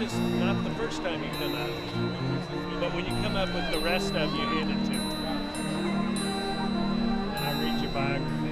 notice not the first time you come up, but when you come up with the rest of them, you hand it to me. And I read your biography.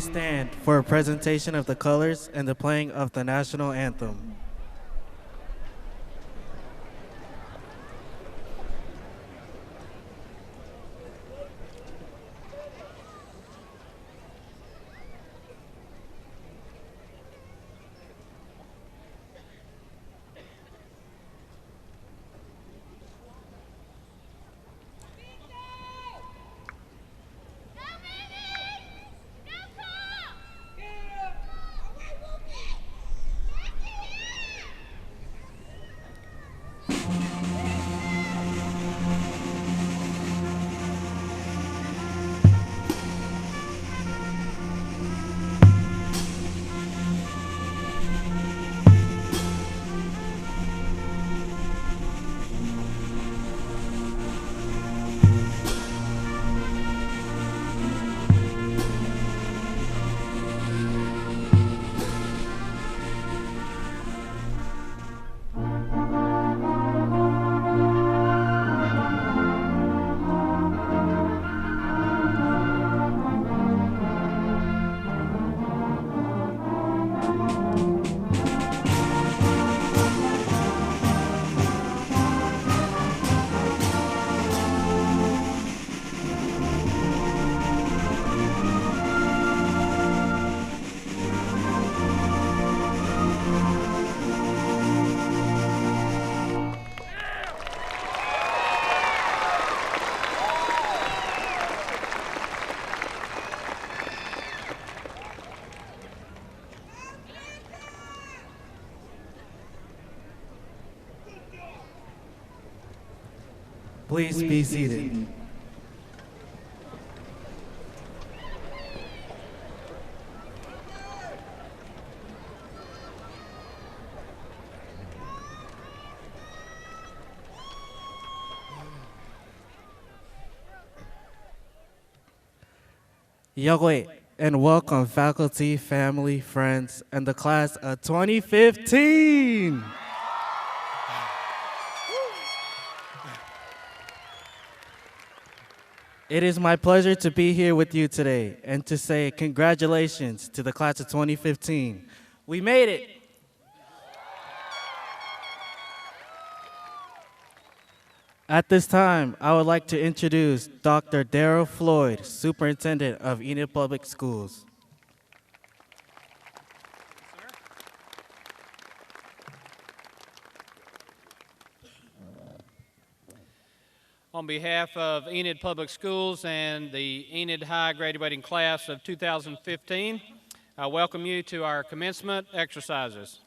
please stand for a presentation of the colors and the playing of the national anthem. Please be seated. Yahweh, and welcome faculty, family, friends, and the class of 2015. It is my pleasure to be here with you today and to say congratulations to the class of 2015. We made it. At this time, I would like to introduce Dr. Darrell Floyd, Superintendent of Enid Public Schools. On behalf of Enid Public Schools and the Enid High graduating class of 2015, I welcome you to our commencement exercises.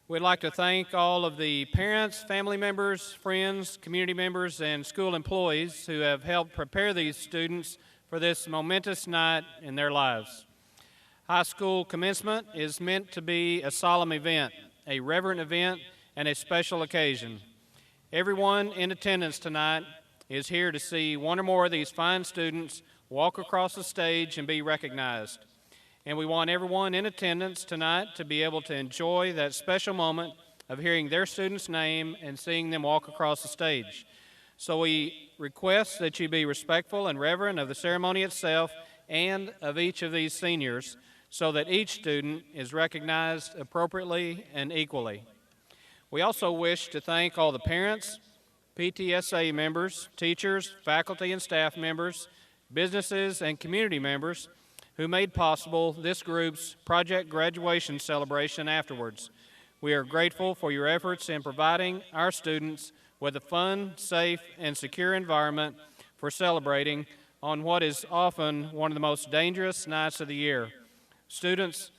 We'd like to thank all of the parents, family members, friends, community members, and school employees who have helped prepare these students for this momentous night in their lives. High school commencement is meant to be a solemn event, a reverent event, and a special occasion. Everyone in attendance tonight is here to see one or more of these fine students walk across the stage and be recognized. And we want everyone in attendance tonight to be able to enjoy that special moment of hearing their student's name and seeing them walk across the stage. So we request that you be respectful and reverent of the ceremony itself and of each of these seniors so that each student is recognized appropriately and equally. We also wish to thank all the parents, PTSA members, teachers, faculty and staff members, businesses, and community members who made possible this group's project graduation celebration afterwards. We are grateful for your efforts in providing our students with a fun, safe, and secure environment for celebrating on what is often one of the most dangerous nights of the year. Students,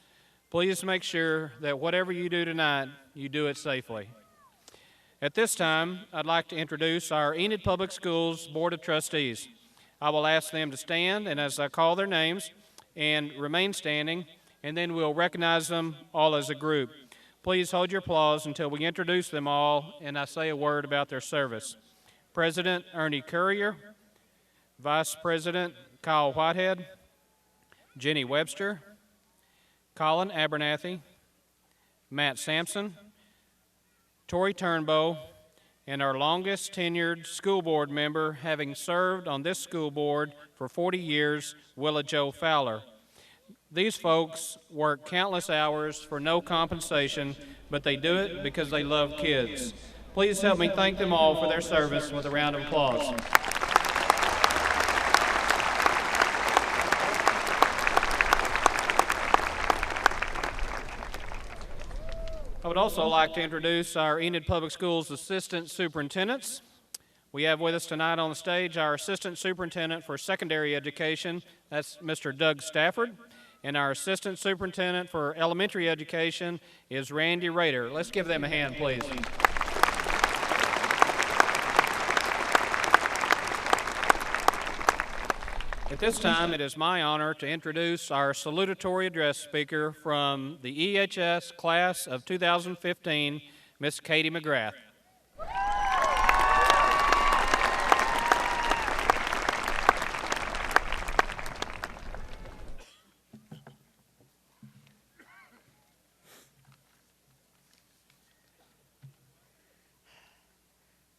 please make sure that whatever you do tonight, you do it safely. At this time, I'd like to introduce our Enid Public Schools Board of Trustees. I will ask them to stand, and as I call their names, and remain standing, and then we'll recognize them all as a group. Please hold your applause until we introduce them all and I say a word about their service. President Ernie Currier, Vice President Kyle Whitehead, Jenny Webster, Colin Abernathy, Matt Sampson, Tori Turnbow, and our longest tenured school board member, having served on this school board for 40 years, Willa Jo Fowler. These folks work countless hours for no compensation, but they do it because they love kids. Please help me thank them all for their service with a round of applause. I would also like to introduce our Enid Public Schools Assistant Superintendents. We have with us tonight on the stage our Assistant Superintendent for Secondary Education, that's Mr. Doug Stafford, and our Assistant Superintendent for Elementary Education is Randy Rader. Let's give them a hand, please. At this time, it is my honor to introduce our salutatory address speaker from the EHS class of 2015, Miss Katie McGrath.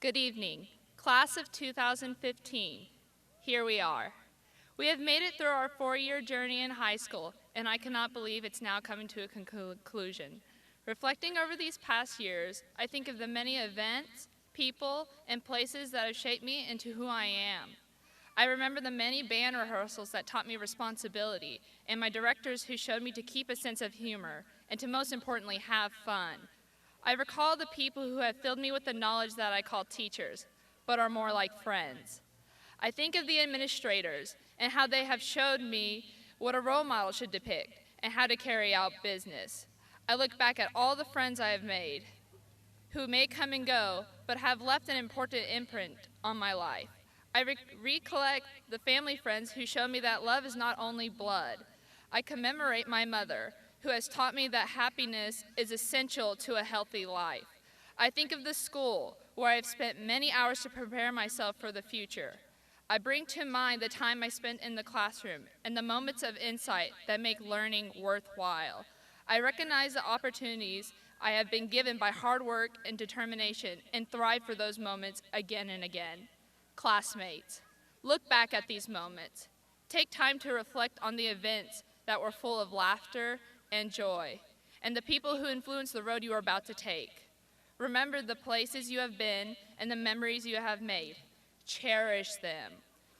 Good evening, class of 2015. Here we are. We have made it through our four-year journey in high school, and I cannot believe it's now coming to a conclusion. Reflecting over these past years, I think of the many events, people, and places that have shaped me into who I am. I remember the many band rehearsals that taught me responsibility, and my directors who showed me to keep a sense of humor, and to most importantly, have fun. I recall the people who have filled me with the knowledge that I call teachers, but are more like friends. I think of the administrators and how they have showed me what a role model should depict and how to carry out business. I look back at all the friends I have made who may come and go, but have left an important imprint on my life. I recollect the family friends who showed me that love is not only blood. I commemorate my mother, who has taught me that happiness is essential to a healthy life. I think of the school, where I have spent many hours to prepare myself for the future. I bring to mind the time I spent in the classroom and the moments of insight that make learning worthwhile. I recognize the opportunities I have been given by hard work and determination and thrive for those moments again and again. Classmates, look back at these moments. Take time to reflect on the events that were full of laughter and joy, and the people who influenced the road you are about to take. Remember the places you have been and the memories you have made. Cherish them.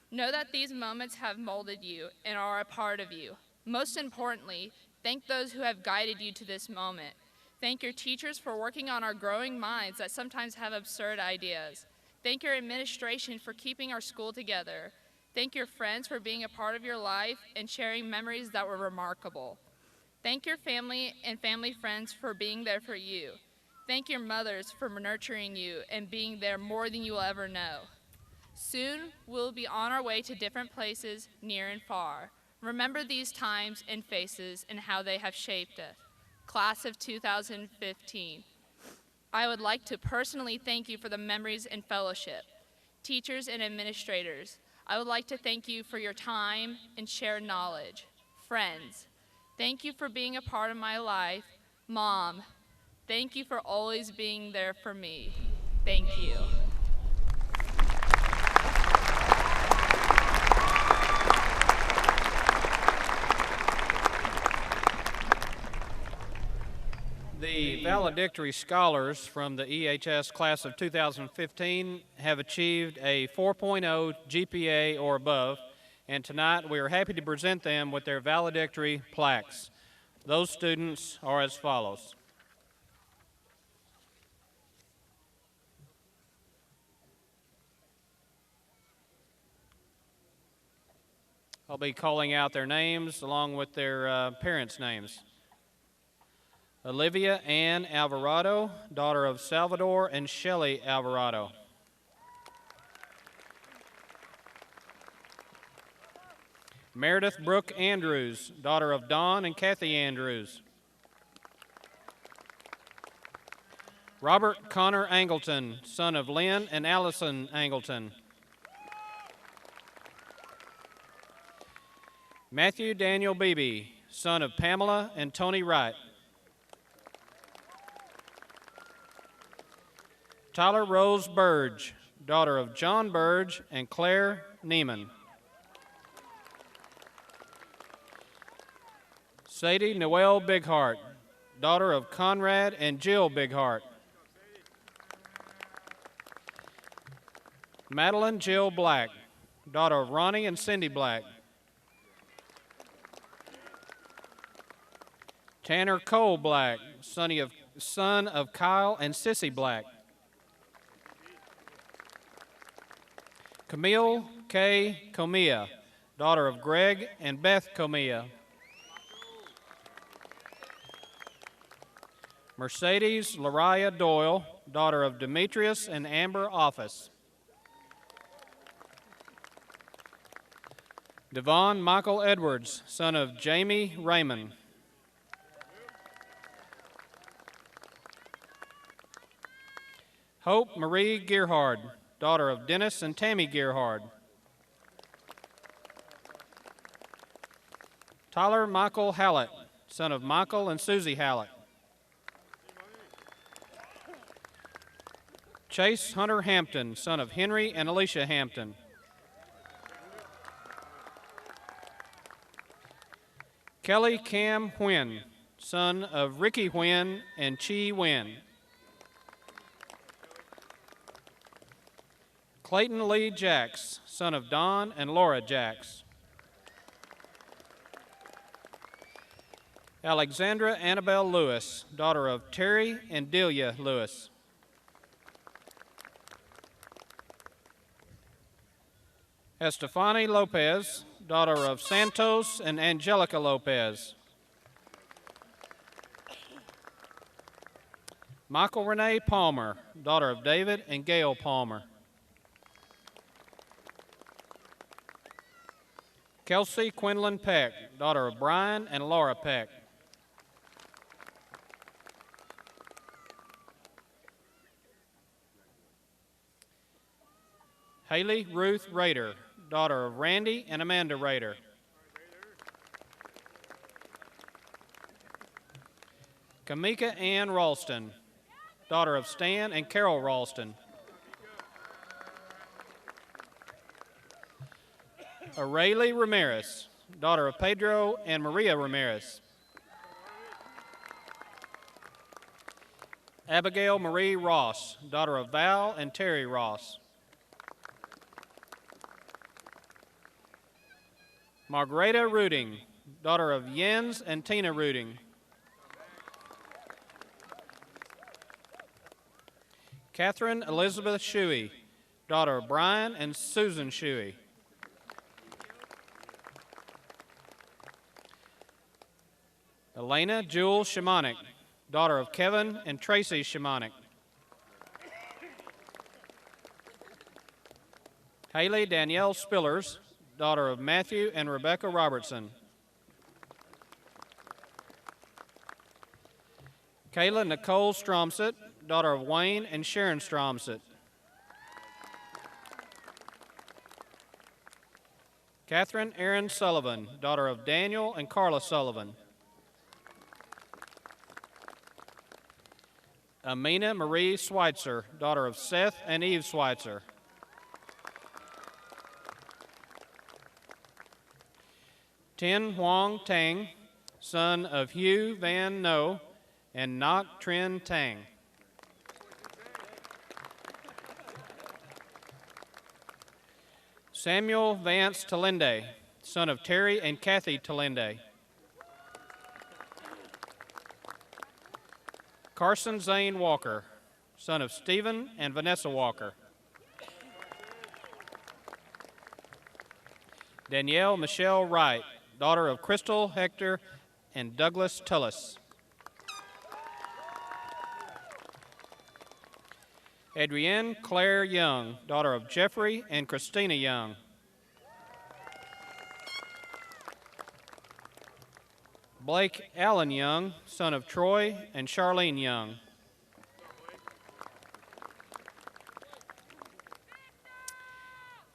Know that these moments have molded you and are a part of you. Most importantly, thank those who have guided you to this moment. Thank your teachers for working on our growing minds that sometimes have absurd ideas. Thank your administration for keeping our school together. Thank your friends for being a part of your life and sharing memories that were remarkable. Thank your family and family friends for being there for you. Thank your mothers for nurturing you and being there more than you will ever know. Soon, we'll be on our way to different places, near and far. Remember these times and faces and how they have shaped us. Class of 2015. I would like to personally thank you for the memories and fellowship. Teachers and administrators, I would like to thank you for your time and shared knowledge. Friends, thank you for being a part of my life. Mom, thank you for always being there for me. Thank you. The valedictory scholars from the EHS class of 2015 have achieved a 4.0 GPA or above, and tonight we are happy to present them with their valedictory plaques. Those students are as follows. I'll be calling out their names along with their parents' names. Olivia Ann Alvarado, daughter of Salvador and Shelley Alvarado. Meredith Brooke Andrews, daughter of Don and Kathy Andrews. Robert Connor Angleton, son of Lynn and Allison Angleton. Matthew Daniel Beebe, son of Pamela and Tony Wright. Tyler Rose Burge, daughter of John Burge and Claire Neiman. Sadie Noelle Bighart, daughter of Conrad and Jill Bighart. Madeline Jill Black, daughter of Ronnie and Cindy Black. Tanner Cole Black, son of Kyle and Sissy Black. Camille K. Comia, daughter of Greg and Beth Comia. Mercedes Lariah Doyle, daughter of Demetrius and Amber Office. Devon Michael Edwards, son of Jamie Raymond. Hope Marie Gearhard, daughter of Dennis and Tammy Gearhard. Tyler Michael Hallett, son of Michael and Susie Hallett. Chase Hunter Hampton, son of Henry and Alicia Hampton. Kelly Cam Huynh, son of Ricky Huynh and Chi Huynh. Clayton Lee Jacks, son of Don and Laura Jacks. Alexandra Annabelle Lewis, daughter of Terry and Delia Lewis. Estefani Lopez, daughter of Santos and Angelica Lopez. Michael Renee Palmer, daughter of David and Gail Palmer. Kelsey Quinlan Peck, daughter of Brian and Laura Peck. Haley Ruth Rader, daughter of Randy and Amanda Rader. Kamika Ann Ralston, daughter of Stan and Carol Ralston. Araylee Ramirez, daughter of Pedro and Maria Ramirez. Abigail Marie Ross, daughter of Val and Terry Ross. Margareta Ruding, daughter of Jens and Tina Ruding. Catherine Elizabeth Shuey, daughter of Brian and Susan Shuey. Elena Jewel Shimonik, daughter of Kevin and Tracy Shimonik. Haley Danielle Spillers, daughter of Matthew and Rebecca Robertson. Kayla Nicole Stromset, daughter of Wayne and Sharon Stromset. Catherine Erin Sullivan, daughter of Daniel and Carla Sullivan. Amina Marie Schweitzer, daughter of Seth and Eve Schweitzer. Tin Huang Tang, son of Hugh Van No and Ngoc Trin Tang. Samuel Vance Talende, son of Terry and Kathy Talende. Carson Zane Walker, son of Stephen and Vanessa Walker. Danielle Michelle Wright, daughter of Crystal Hector and Douglas Tullis. Adrienne Claire Young, daughter of Jeffrey and Christina Young. Blake Allen Young, son of Troy and Charlene Young.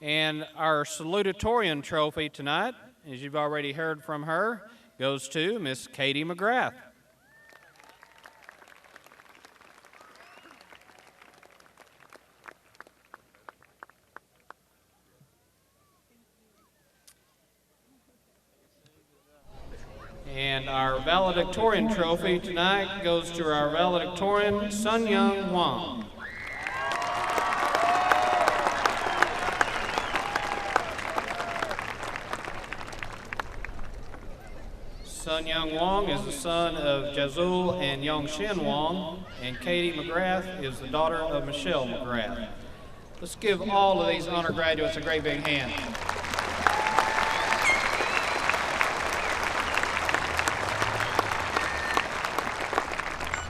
And our salutatorian trophy tonight, as you've already heard from her, goes to Miss Katie McGrath. And our valedictorian trophy tonight goes to our valedictorian, Sun Young Wang. Sun Young Wang is the son of Jazul and Yongshin Wang, and Katie McGrath is the daughter of Michelle McGrath. Let's give all of these honor graduates a great big hand.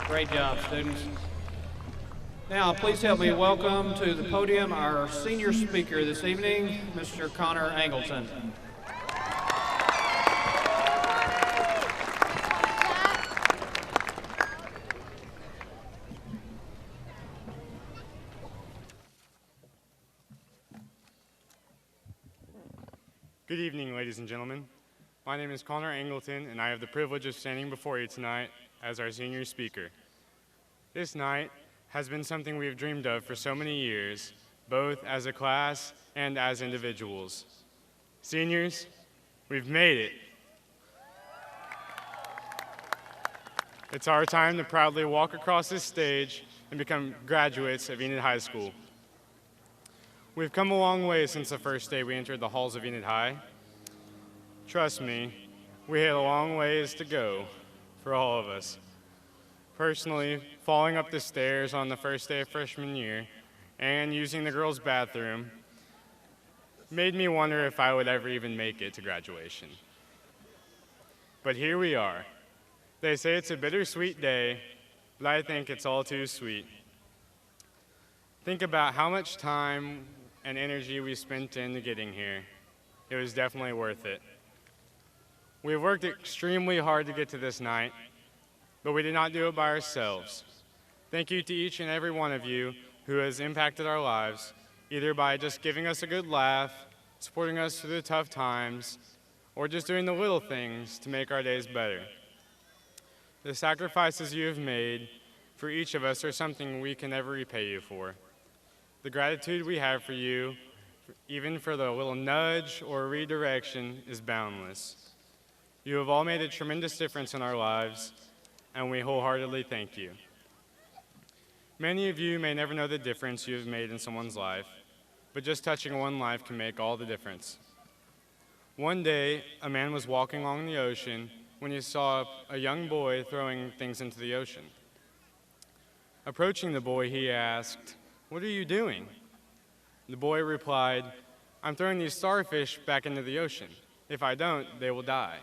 Great job, students. Now, please help me welcome to the podium our senior speaker this evening, Mr. Connor Angleton. Good evening, ladies and gentlemen. My name is Connor Angleton, and I have the privilege of standing before you tonight as our senior speaker. This night has been something we have dreamed of for so many years, both as a class and as individuals. Seniors, we've made it. It's our time to proudly walk across this stage and become graduates of Enid High School. We've come a long way since the first day we entered the halls of Enid High. Trust me, we had a long ways to go for all of us. Personally, falling up the stairs on the first day of freshman year and using the girls' bathroom made me wonder if I would ever even make it to graduation. But here we are. They say it's a bittersweet day, but I think it's all too sweet. Think about how much time and energy we spent into getting here. It was definitely worth it. We've worked extremely hard to get to this night, but we did not do it by ourselves. Thank you to each and every one of you who has impacted our lives, either by just giving us a good laugh, supporting us through the tough times, or just doing the little things to make our days better. The sacrifices you have made for each of us are something we can never repay you for. The gratitude we have for you, even for the little nudge or redirection, is boundless. You have all made a tremendous difference in our lives, and we wholeheartedly thank you. Many of you may never know the difference you have made in someone's life, but just touching one life can make all the difference. One day, a man was walking along the ocean when he saw a young boy throwing things into the ocean. Approaching the boy, he asked, "What are you doing?" The boy replied, "I'm throwing these starfish back into the ocean. If I don't, they will die."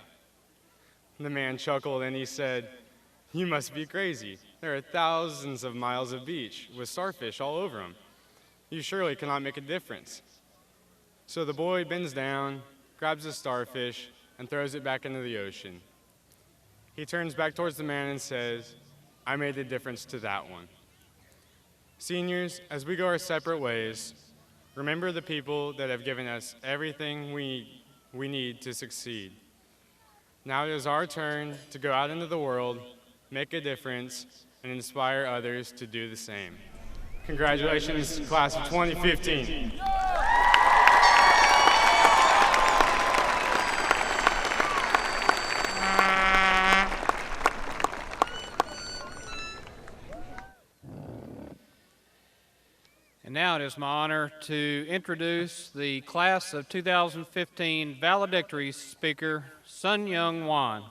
The man chuckled and he said, "You must be crazy. There are thousands of miles of beach with starfish all over them. You surely cannot make a difference." So the boy bends down, grabs a starfish, and throws it back into the ocean. He turns back towards the man and says, "I made a difference to that one." Seniors, as we go our separate ways, remember the people that have given us everything we need to succeed. Now it is our turn to go out into the world, make a difference, and inspire others to do the same. Congratulations, class of 2015. And now it is my honor to introduce the class of 2015 valedictory speaker, Sun Young Wan.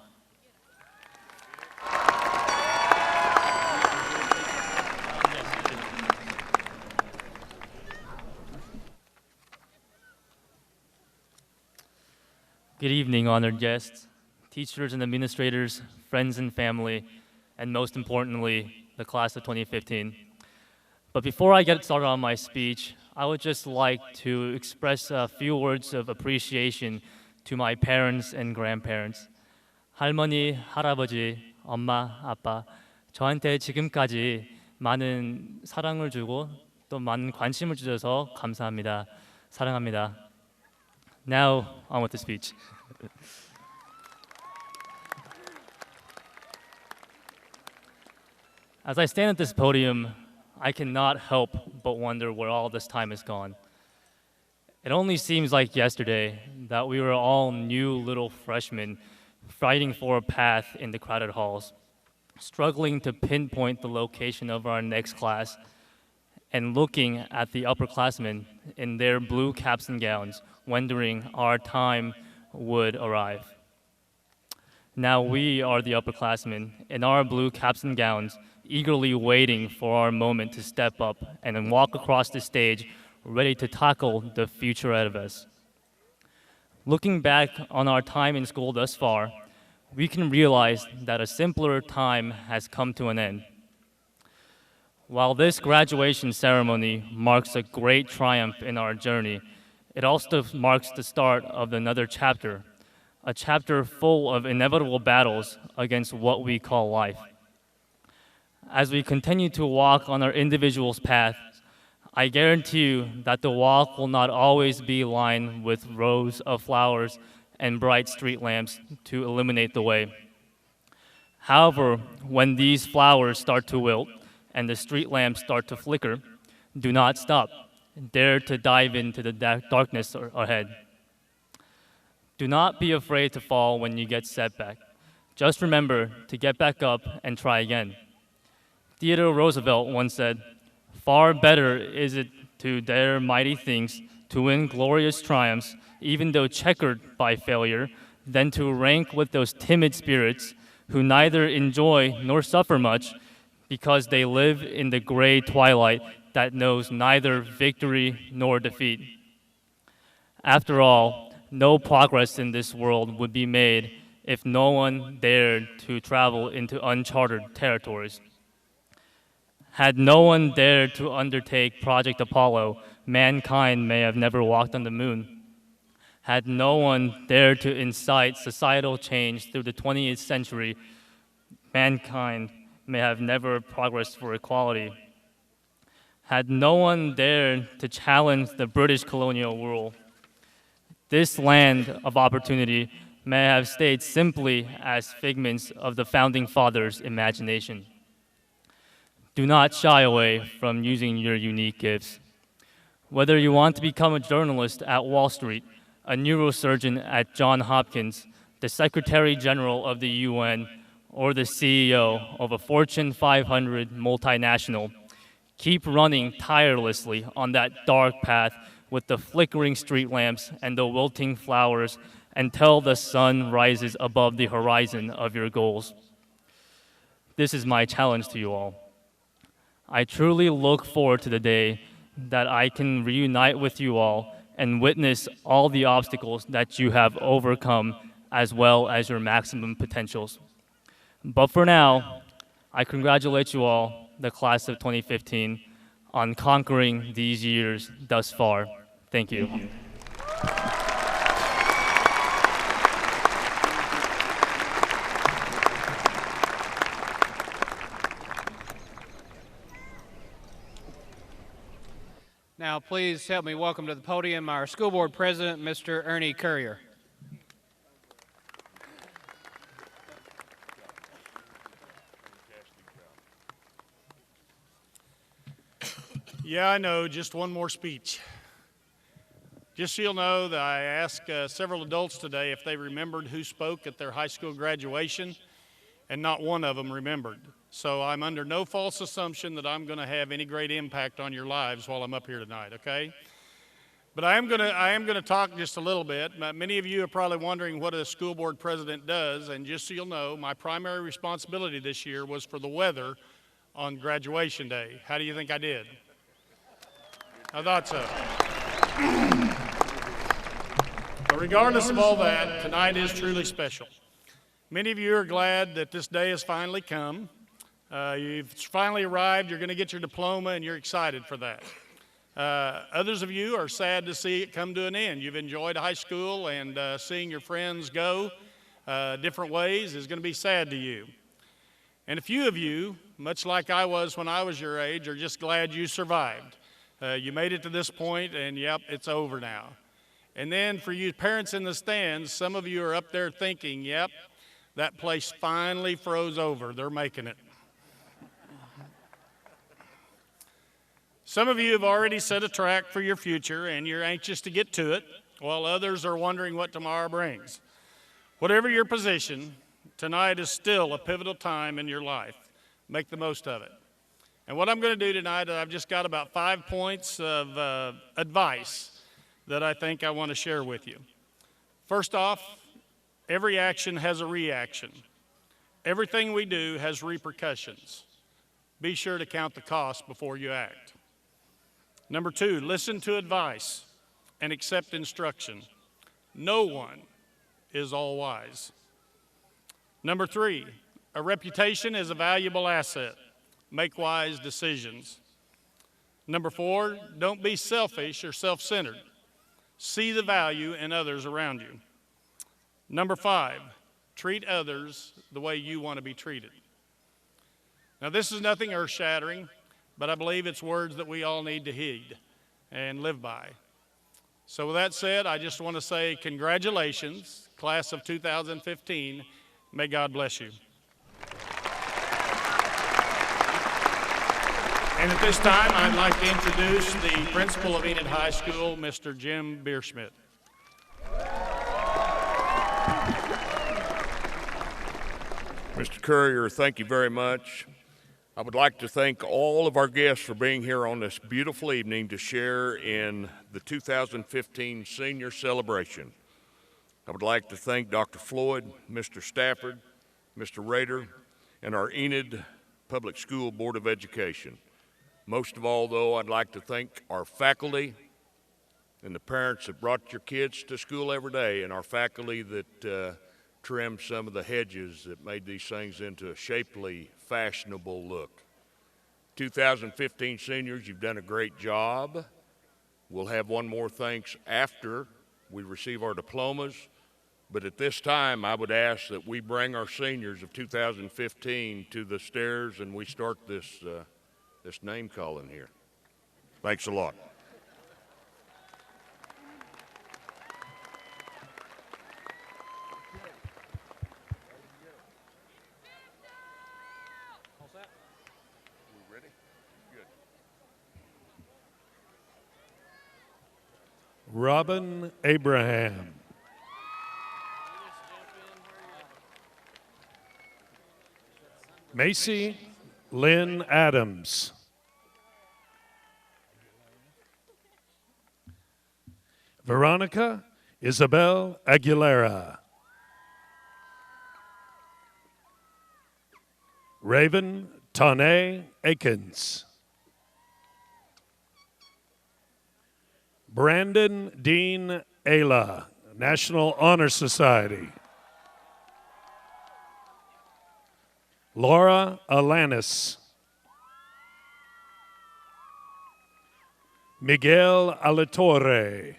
Good evening, honored guests, teachers and administrators, friends and family, and most importantly, the class of 2015. But before I get started on my speech, I would just like to express a few words of appreciation to my parents and grandparents. 할머니, 할아버지, 엄마, 아빠, 저한테 지금까지 많은 사랑을 주고 또 많은 관심을 주셔서 감사합니다. 사랑합니다. Now, on with the speech. As I stand at this podium, I cannot help but wonder where all this time has gone. It only seems like yesterday that we were all new little freshmen fighting for a path in the crowded halls, struggling to pinpoint the location of our next class, and looking at the upperclassmen in their blue caps and gowns, wondering our time would arrive. Now we are the upperclassmen in our blue caps and gowns, eagerly waiting for our moment to step up and walk across the stage, ready to tackle the future ahead of us. Looking back on our time in school thus far, we can realize that a simpler time has come to an end. While this graduation ceremony marks a great triumph in our journey, it also marks the start of another chapter, a chapter full of inevitable battles against what we call life. As we continue to walk on our individual's path, I guarantee you that the walk will not always be lined with rows of flowers and bright street lamps to illuminate the way. However, when these flowers start to wilt and the street lamps start to flicker, do not stop. Dare to dive into the darkness ahead. Do not be afraid to fall when you get set back. Just remember to get back up and try again. Theodore Roosevelt once said, "Far better is it to dare mighty things, to win glorious triumphs, even though checkered by failure, than to rank with those timid spirits who neither enjoy nor suffer much, because they live in the gray twilight that knows neither victory nor defeat." After all, no progress in this world would be made if no one dared to travel into uncharted territories. Had no one dared to undertake Project Apollo, mankind may have never walked on the moon. Had no one dared to incite societal change through the 20th century, mankind may have never progressed for equality. Had no one dared to challenge the British colonial rule, this land of opportunity may have stayed simply as figments of the Founding Fathers' imagination. Do not shy away from using your unique gifts. Whether you want to become a journalist at Wall Street, a neurosurgeon at Johns Hopkins, the Secretary General of the UN, or the CEO of a Fortune 500 multinational, keep running tirelessly on that dark path with the flickering street lamps and the wilting flowers until the sun rises above the horizon of your goals. This is my challenge to you all. I truly look forward to the day that I can reunite with you all and witness all the obstacles that you have overcome as well as your maximum potentials. But for now, I congratulate you all, the class of 2015, on conquering these years thus far. Thank you. Now, please help me welcome to the podium our school board president, Mr. Ernie Currier. Yeah, I know, just one more speech. Just so you'll know that I asked several adults today if they remembered who spoke at their high school graduation, and not one of them remembered. So I'm under no false assumption that I'm going to have any great impact on your lives while I'm up here tonight, okay? But I am going to talk just a little bit. Many of you are probably wondering what a school board president does, and just so you'll know, my primary responsibility this year was for the weather on graduation day. How do you think I did? I thought so. But regardless of all that, tonight is truly special. Many of you are glad that this day has finally come. You've finally arrived, you're going to get your diploma, and you're excited for that. Others of you are sad to see it come to an end. You've enjoyed high school, and seeing your friends go different ways is going to be sad to you. And a few of you, much like I was when I was your age, are just glad you survived. You made it to this point, and yep, it's over now. And then for you parents in the stands, some of you are up there thinking, yep, that place finally froze over. They're making it. Some of you have already set a track for your future, and you're anxious to get to it, while others are wondering what tomorrow brings. Whatever your position, tonight is still a pivotal time in your life. Make the most of it. And what I'm going to do tonight, I've just got about 5 points of advice that I think I want to share with you. First off, every action has a reaction. Everything we do has repercussions. Be sure to count the cost before you act. Number 2, listen to advice and accept instruction. No one is all wise. Number 3, a reputation is a valuable asset. Make wise decisions. Number 4, don't be selfish or self-centered. See the value in others around you. Number 5, treat others the way you want to be treated. Now, this is nothing earth-shattering, but I believe it's words that we all need to heed and live by. So with that said, I just want to say congratulations, class of 2015. May God bless you. And at this time, I'd like to introduce the principal of Enid High School, Mr. Jim Bierschmidt. Mr. Courier, thank you very much. I would like to thank all of our guests for being here on this beautiful evening to share in the 2015 senior celebration. I would like to thank Dr. Floyd, Mr. Stafford, Mr. Rader, and our Enid Public School Board of Education. Most of all, though, I'd like to thank our faculty and the parents that brought your kids to school every day, and our faculty that trimmed some of the hedges that made these things into a shapely, fashionable look. 2015 seniors, you've done a great job. We'll have one more thanks after we receive our diplomas, but at this time I would ask that we bring our seniors of 2015 to the stairs and we start this name calling here. Thanks a lot. Robin Abraham. Macy Lynn Adams. Veronica Isabel Aguilera. Raven Tane Akins. Brandon Dean Ayla, National Honor Society. Laura Alanis. Miguel Alatorre.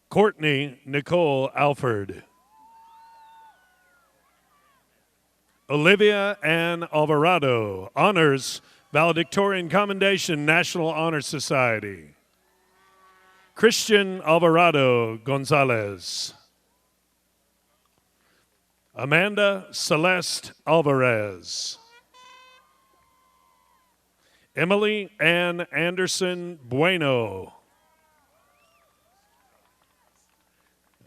Courtney Nicole Alford. Olivia Ann Alvarado, Honors Valedictorian Commendation, National Honor Society. Christian Alvarado Gonzalez. Amanda Celeste Alvarez. Emily Ann Anderson Bueno.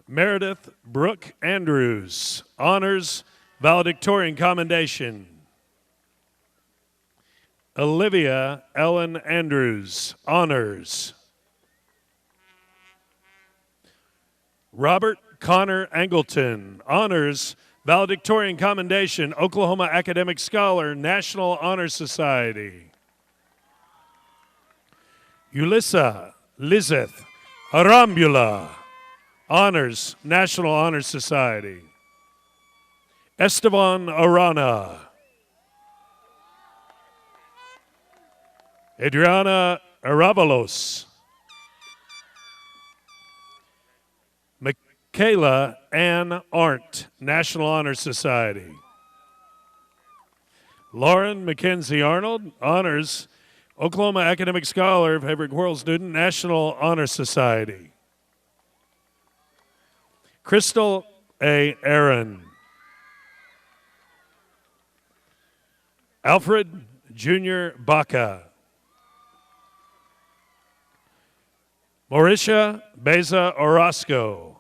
Meredith Brooke Andrews, Honors Valedictorian Commendation. Olivia Ellen Andrews, Honors. Robert Connor Angleton, Honors Valedictorian Commendation, Oklahoma Academic Scholar, National Honor Society. Ulissa Lizeth Arambula, Honors, National Honor Society. Esteban Arana. Adriana Aravalos. Michaela Ann Arndt, National Honor Society. Lauren Mackenzie Arnold, Honors, Oklahoma Academic Scholar, favorite World Student, National Honor Society. Crystal A. Aaron. Alfred Jr. Baca. Mauricia Beza Orozco,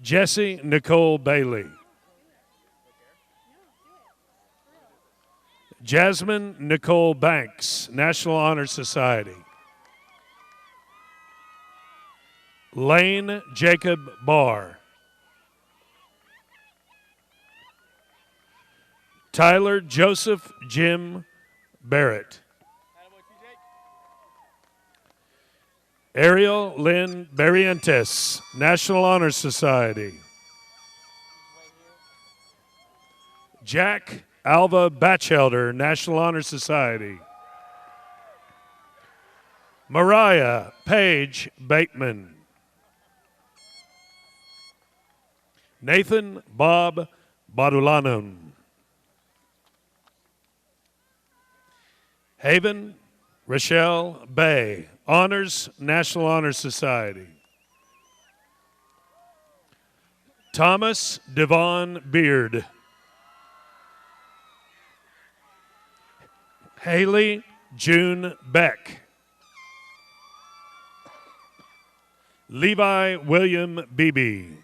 Jessie Nicole Bailey. Jasmine Nicole Banks, National Honor Society. Lane Jacob Barr. Tyler Joseph Jim Barrett. Ariel Lynn Barrientos, National Honor Society. Jack Alva Batchelder, National Honor Society. Mariah Paige Bateman. Nathan Bob Badulanon. Haven Rochelle Bay, Honors, National Honor Society. Thomas Devon Beard. Haley June Beck. Levi William Beebe.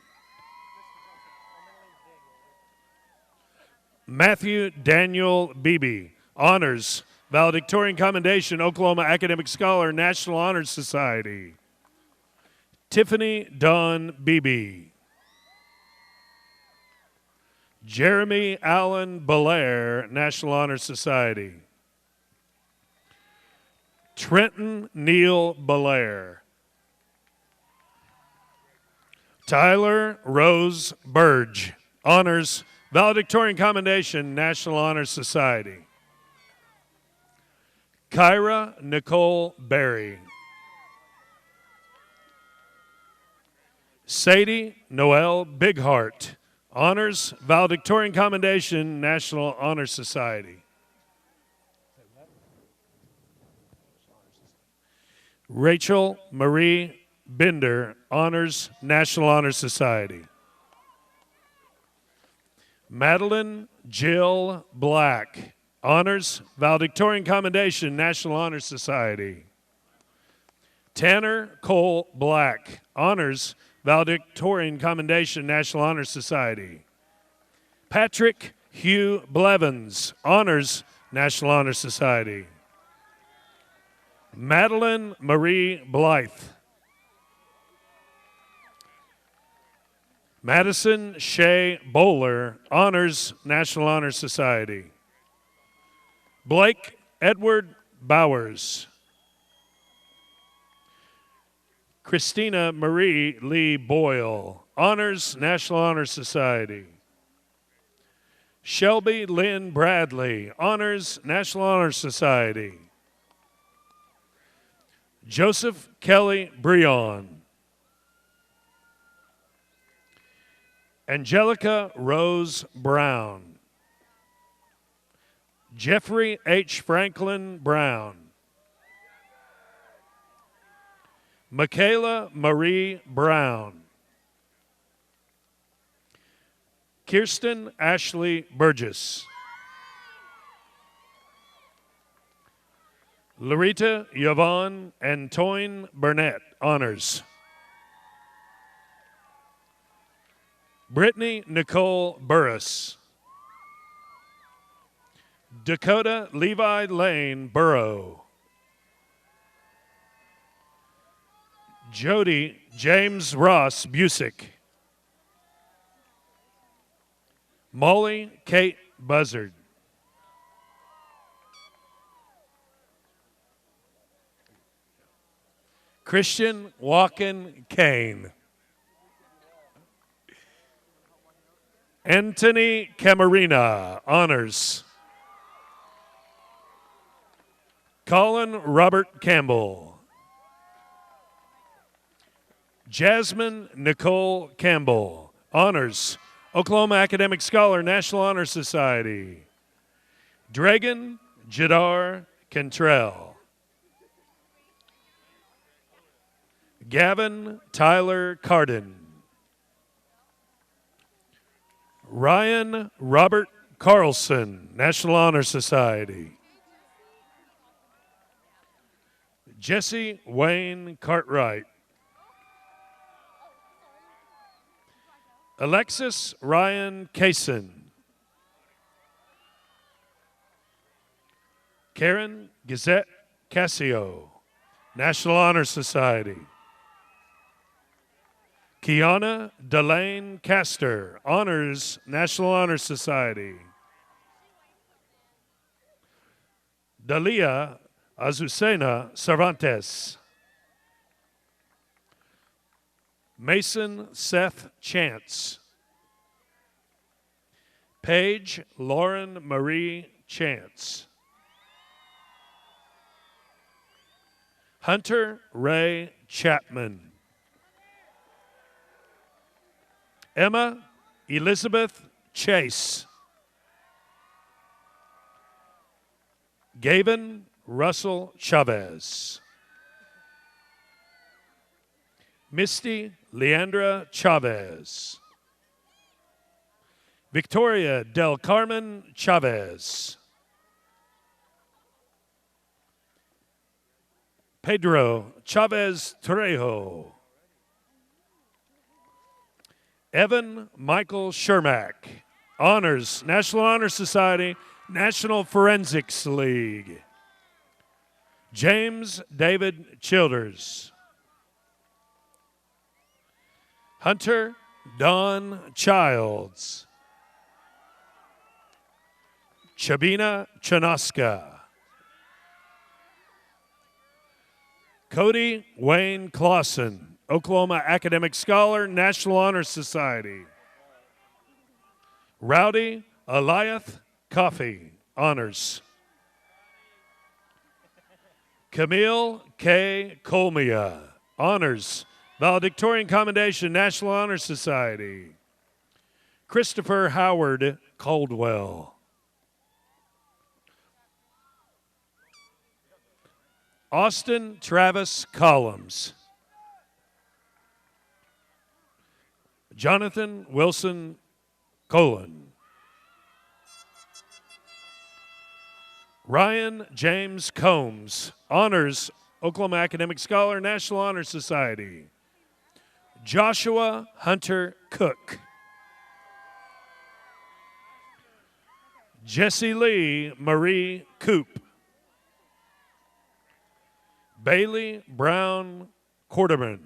Matthew Daniel Beebe, Honors, Valedictorian Commendation, Oklahoma Academic Scholar, National Honor Society. Tiffany Dawn Beebe. Jeremy Allen Belair, National Honor Society. Trenton Neal Belair. Tyler Rose Burge, Honors, Valedictorian Commendation, National Honor Society. Kyra Nicole Berry. Sadie Noel Bighart, Honors, Valedictorian Commendation, National Honor Society. Rachel Marie Bender, Honors, National Honor Society. Madeline Jill Black, Honors, Valedictorian Commendation, National Honor Society. Tanner Cole Black, Honors, Valedictorian Commendation, National Honor Society. Patrick Hugh Blevins, Honors, National Honor Society. Madeline Marie Blythe. Madison Shea Bowler, Honors, National Honor Society. Blake Edward Bowers. Christina Marie Lee Boyle, Honors, National Honor Society. Shelby Lynn Bradley, Honors, National Honor Society. Joseph Kelly Breon. Angelica Rose Brown. Jeffrey H. Franklin Brown. Michaela Marie Brown. Kirsten Ashley Burgess. Larita Yvonne Antoine Burnett, Honors. Brittany Nicole Burris. Dakota Levi Lane Burrow. Jody James Ross Busick. Molly Kate Buzzard. Christian Walken Kane. Anthony Camarina, Honors. Colin Robert Campbell. Jasmine Nicole Campbell, Honors, Oklahoma Academic Scholar, National Honor Society. Dragon Jadar Cantrell. Gavin Tyler Carden. Ryan Robert Carlson, National Honor Society. Jesse Wayne Cartwright. Alexis Ryan Kaysen. Karen Gazette Casio, National Honor Society. Kiana Delane Castor, Honors, National Honor Society. Dalia Azucena Cervantes. Mason Seth Chance. Paige Lauren Marie Chance. Hunter Ray Chapman. Emma Elizabeth Chase. Gavin Russell Chavez. Misty Leandra Chavez. Victoria Del Carmen Chavez. Pedro Chavez Trejo. Evan Michael Shermack, Honors, National Honor Society, National Forensics League. James David Childers. Hunter Don Childs. Chabina Chanoska. Cody Wayne Clausen, Oklahoma Academic Scholar, National Honor Society. Rowdy Eliath Coffey, Honors. Camille K. Colmia, Honors, Valedictorian Commendation, National Honor Society. Christopher Howard Caldwell. Austin Travis Collins. Jonathan Wilson Colon. Ryan James Combs, Honors, Oklahoma Academic Scholar, National Honor Society. Joshua Hunter Cook. Jesse Lee Marie Coop. Bailey Brown Quarterman,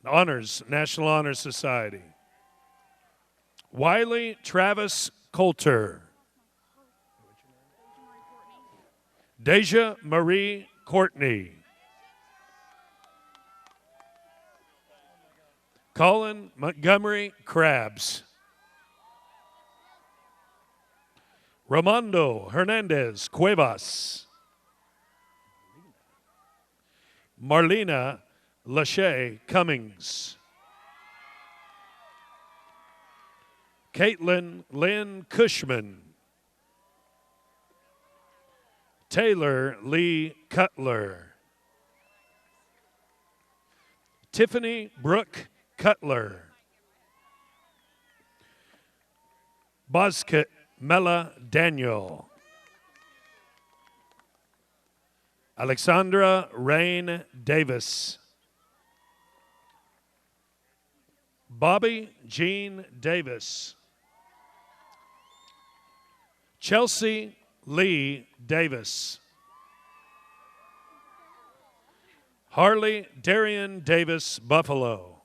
Honors, National Honor Society. Wiley Travis Coulter. Deja Marie Courtney. Colin Montgomery Krabs. Romando Hernandez Cuevas. Marlena Lachey Cummings. Caitlin Lynn Cushman. Taylor Lee Cutler. Tiffany Brooke Cutler. Bosket Mella Daniel. Alexandra Rain Davis. Bobby Jean Davis. Chelsea Lee Davis. Harley Darian Davis Buffalo.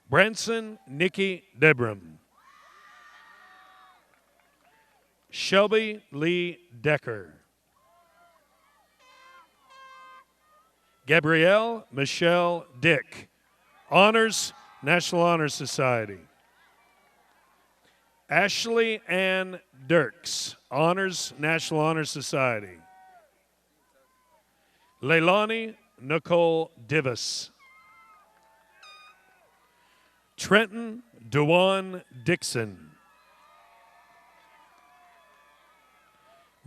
Branson Nikki Debram. Shelby Lee Decker. Gabrielle Michelle Dick, Honors, National Honor Society. Ashley Ann Dirks, Honors, National Honor Society. Leilani Nicole Divis. Trenton Dewan Dixon.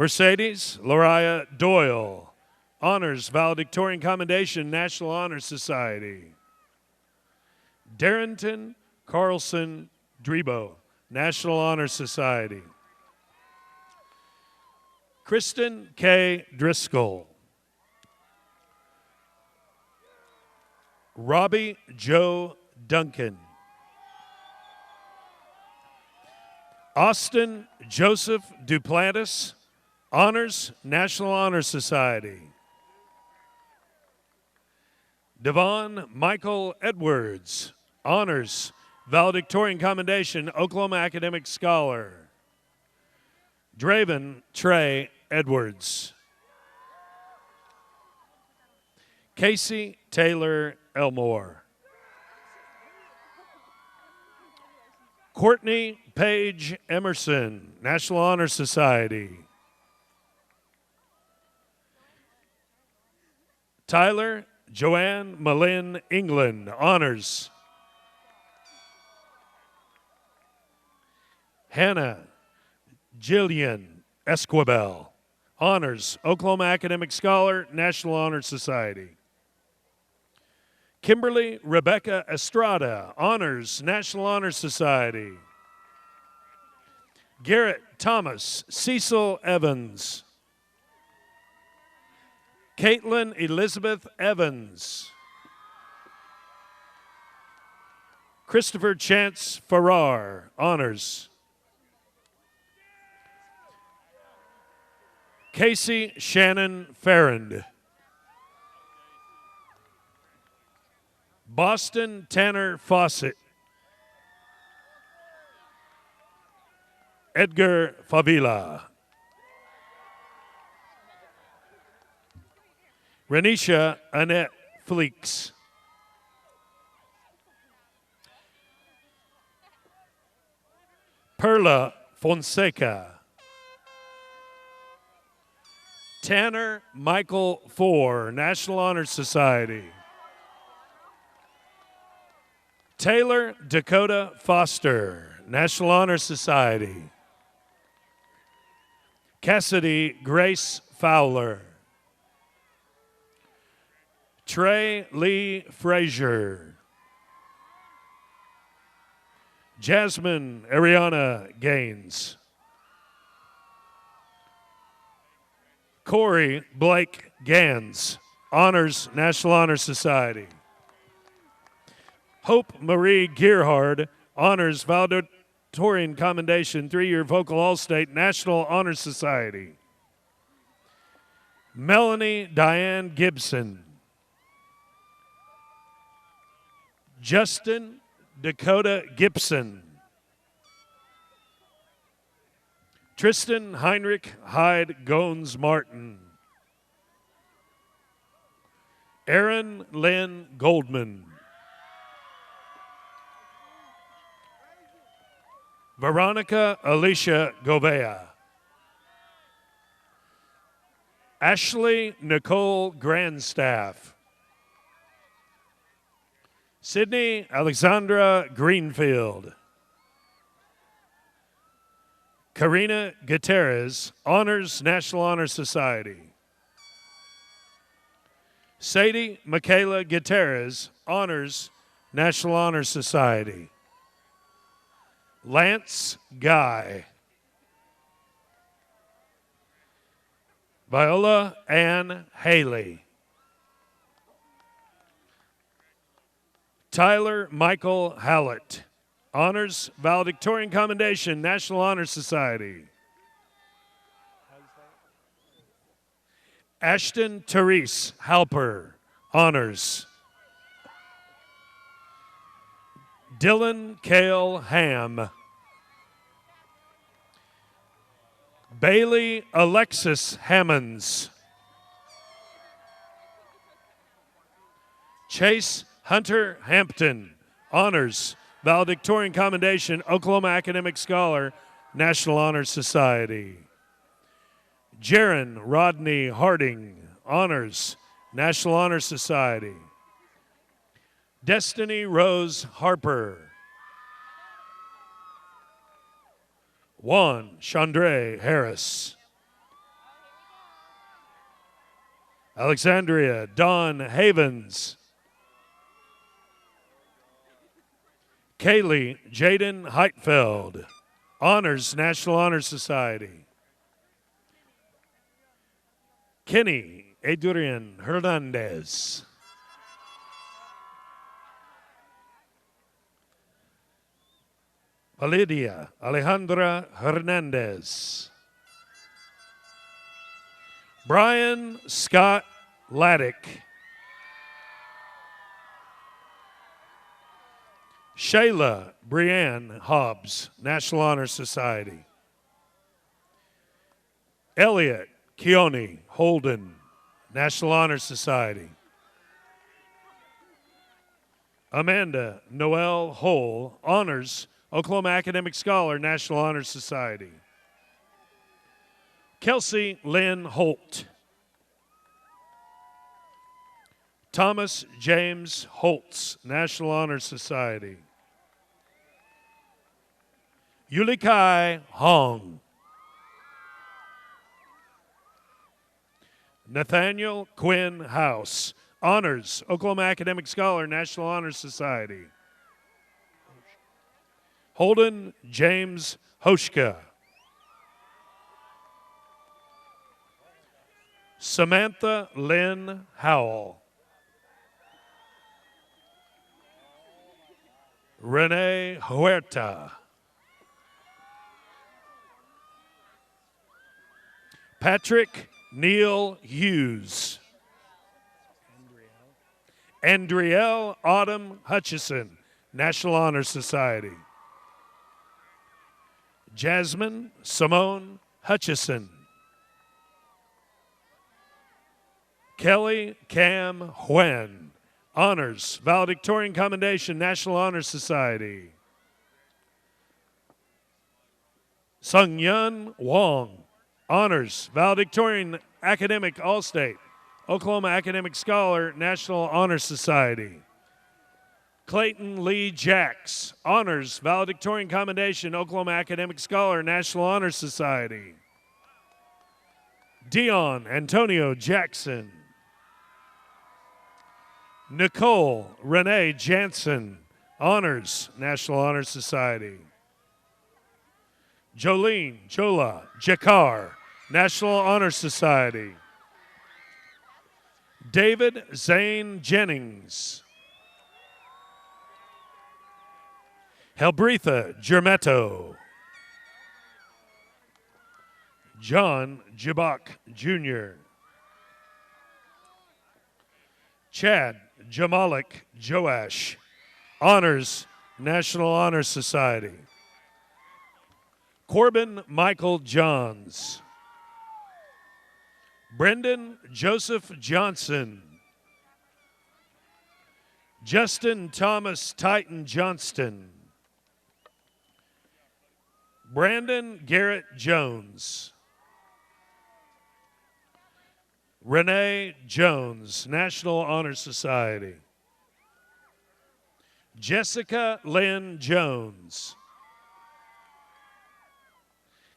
Mercedes Lariah Doyle, Honors, Valedictorian Commendation, National Honor Society. Darrington Carlson Drebo, National Honor Society. Kristen K. Driscoll. Robbie Joe Duncan. Austin Joseph Duplantis, Honors, National Honor Society. Devon Michael Edwards, Honors, Valedictorian Commendation, Oklahoma Academic Scholar. Draven Trey Edwards. Casey Taylor Elmore. Courtney Page Emerson, National Honor Society. Tyler Joanne Malin England, Honors. Hannah Jillian Esquibel, Honors, Oklahoma Academic Scholar, National Honor Society. Kimberly Rebecca Estrada, Honors, National Honor Society. Garrett Thomas Cecil Evans. Caitlin Elizabeth Evans. Christopher Chance Farrar, Honors. Casey Shannon Farrand. Boston Tanner Fawcett. Edgar Favila. Renisha Annette Fleeks. Perla Fonseca. Tanner Michael Four, National Honor Society. Taylor Dakota Foster, National Honor Society. Cassidy Grace Fowler. Trey Lee Frazier. Jasmine Ariana Gaines. Corey Blake Gans, Honors, National Honor Society. Hope Marie Gearhard, Honors, Valedictorian Commendation, 3-year Vocal All-State, National Honor Society. Melanie Diane Gibson. Justin Dakota Gibson. Tristan Heinrich Hyde Gones Martin. Aaron Lynn Goldman. Veronica Alicia Govea. Ashley Nicole Grandstaff. Sydney Alexandra Greenfield. Karina Gutierrez, Honors, National Honor Society. Sadie Michaela Gutierrez, Honors, National Honor Society. Lance Guy. Viola Ann Haley. Tyler Michael Hallett, Honors, Valedictorian Commendation, National Honor Society. Ashton Therese Halper, Honors. Dylan Cale Ham. Bailey Alexis Hammonds. Chase Hunter Hampton, Honors, Valedictorian Commendation, Oklahoma Academic Scholar, National Honor Society. Jaron Rodney Harding, Honors, National Honor Society. Destiny Rose Harper. Juan Chandre Harris. Alexandria Dawn Havens. Kaylee Jaden Heitfeld, Honors, National Honor Society. Kenny Adrian Hernandez. Palidia Alejandra Hernandez. Brian Scott Laddick. Shayla Brianne Hobbs, National Honor Society. Elliot Keone Holden, National Honor Society. Amanda Noel Hole, Honors, Oklahoma Academic Scholar, National Honor Society. Kelsey Lynn Holt. Thomas James Holtz, National Honor Society. Yulikai Hong. Nathaniel Quinn House, Honors, Oklahoma Academic Scholar, National Honor Society. Holden James Hoshka. Samantha Lynn Howell. Renee Huerta. Patrick Neil Hughes. Andrielle Autumn Hutchison, National Honor Society. Jasmine Simone Hutchison. Kelly Cam Huen, Honors, Valedictorian Commendation, National Honor Society. Sung Yun Wong, Honors, Valedictorian Academic All-State, Oklahoma Academic Scholar, National Honor Society. Clayton Lee Jacks, Honors, Valedictorian Commendation, Oklahoma Academic Scholar, National Honor Society. Dion Antonio Jackson. Nicole Renee Jansen, Honors, National Honor Society. Jolene Jola Jakar, National Honor Society. David Zane Jennings. Helbretha Germetto. John Jabak Jr. Chad Jamalik Joash, Honors, National Honor Society. Corbin Michael Johns. Brendan Joseph Johnson. Justin Thomas Titan Johnston. Brandon Garrett Jones. Renee Jones, National Honor Society. Jessica Lynn Jones.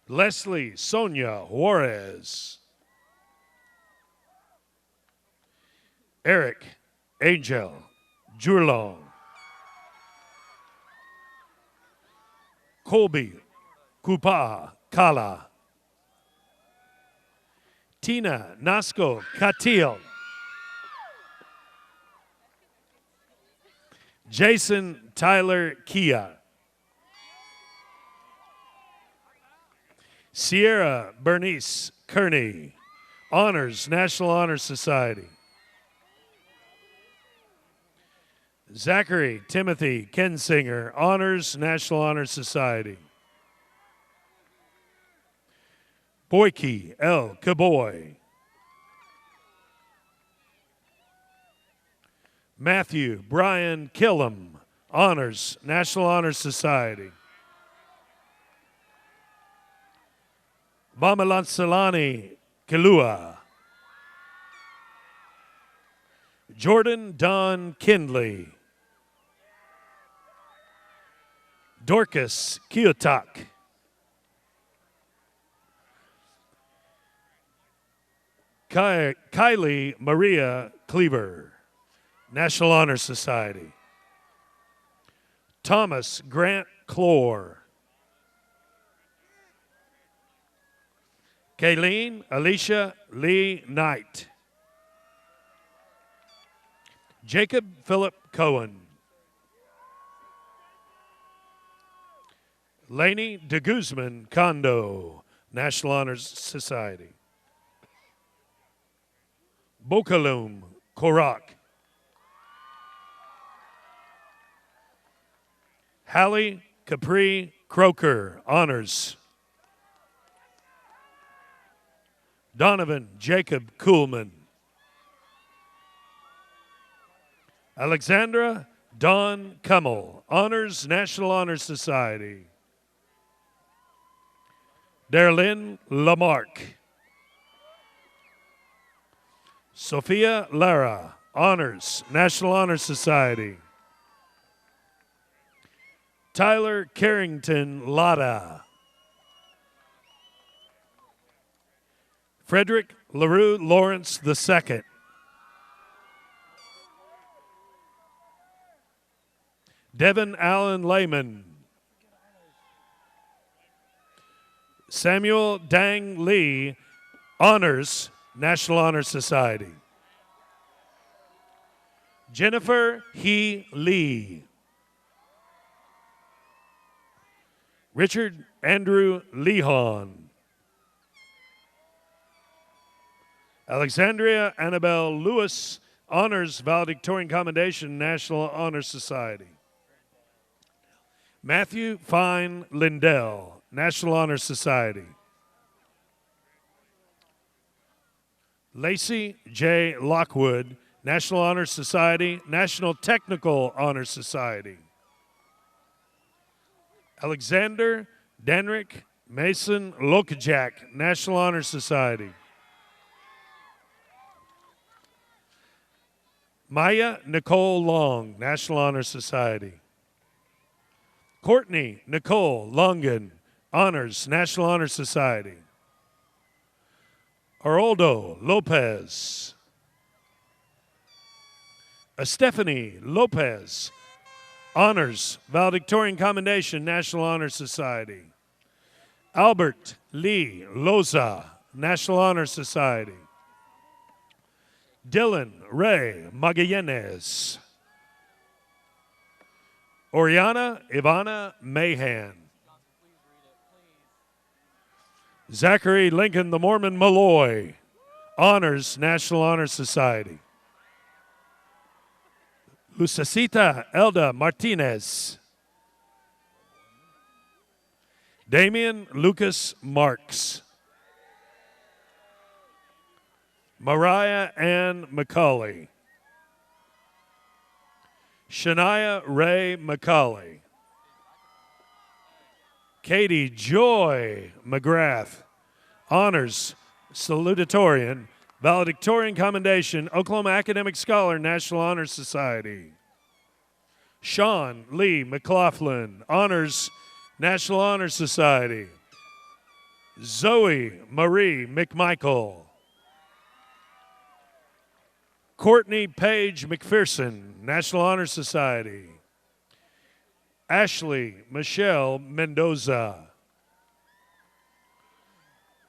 Leslie Sonia Juarez. Eric Angel Jurlong. Colby Kupa Kala. Tina Nasco Katil. Jason Tyler Kia. Sierra Bernice Kearney, Honors, National Honor Society. Zachary Timothy Kensinger, Honors, National Honor Society. Boyke L. Kaboy. Matthew Brian Killam, Honors, National Honor Society. Vamalansalani Kilua. Jordan Don Kindley. Dorcas Kiotak. Kylie Maria Cleaver, National Honor Society. Thomas Grant Clore. Kayleen Alicia Lee Knight. Jacob Philip Cohen. Laney de Guzman Condo, National Honor Society. Bokalum Korak. Hallie Capri Croker, Honors. Donovan Jacob Kuhlman. Alexandra Dawn Kummel, Honors, National Honor Society. Darlene Lamarck. Sophia Lara, Honors, National Honor Society. Tyler Carrington Lotta. Frederick LaRue Lawrence II. Devin Allen Lehman. Samuel Dang Lee, Honors, National Honor Society. Jennifer He Lee. Richard Andrew Lehon. Alexandria Annabelle Lewis, Honors, Valedictorian Commendation, National Honor Society. Matthew Fine Lindell, National Honor Society. Lacey J. Lockwood, National Honor Society, National Technical Honor Society. Alexander Danrick Mason Lokajak, National Honor Society. Maya Nicole Long, National Honor Society. Courtney Nicole Longan, Honors, National Honor Society. Aroldo Lopez. Stephanie Lopez, Honors, Valedictorian Commendation, National Honor Society. Albert Lee Loza, National Honor Society. Dylan Ray Magallanes. Oriana Ivana Mahan. Zachary Lincoln the Mormon Malloy, Honors, National Honor Society. Lucasita Elda Martinez. Damian Lucas Marks. Mariah Ann McCauley. Shania Ray McCauley. Katie Joy McGrath, Honors, Salutatorian, Valedictorian Commendation, Oklahoma Academic Scholar, National Honor Society. Sean Lee McLaughlin, Honors, National Honor Society. Zoe Marie McMichael. Courtney Page McPherson, National Honor Society. Ashley Michelle Mendoza.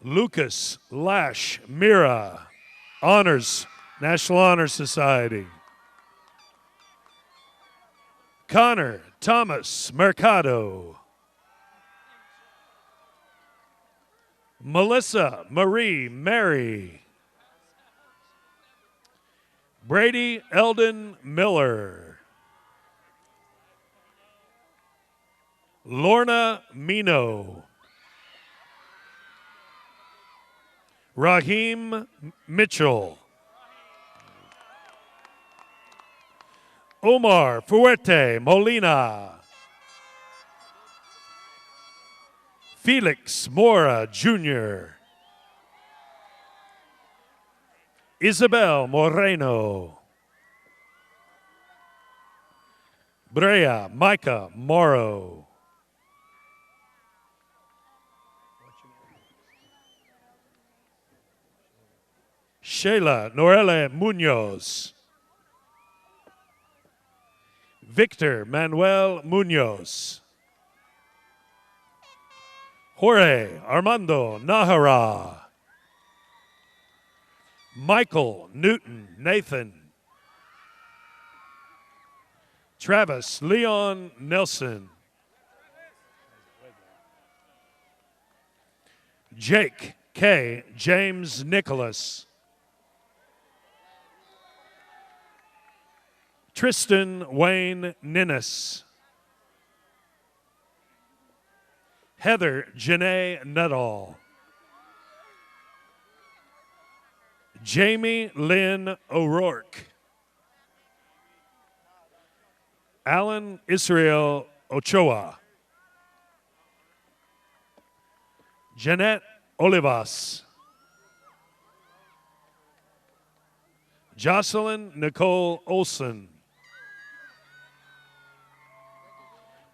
Lucas Lash Mira, Honors, National Honor Society. Connor Thomas Mercado. Melissa Marie Mary. Brady Eldon Miller. Lorna Mino. Raheem Mitchell. Omar Fuerte Molina. Felix Mora Jr. Isabel Moreno. Brea Micah Morrow. Shayla Norele Munoz. Victor Manuel Munoz. Jorge Armando Nahara. Michael Newton Nathan. Travis Leon Nelson. Jake K. James Nicholas. Tristan Wayne Ninnis. Heather Janae Nuttall. Jamie Lynn O'Rourke. Alan Israel Ochoa. Jeanette Olivas. Jocelyn Nicole Olson.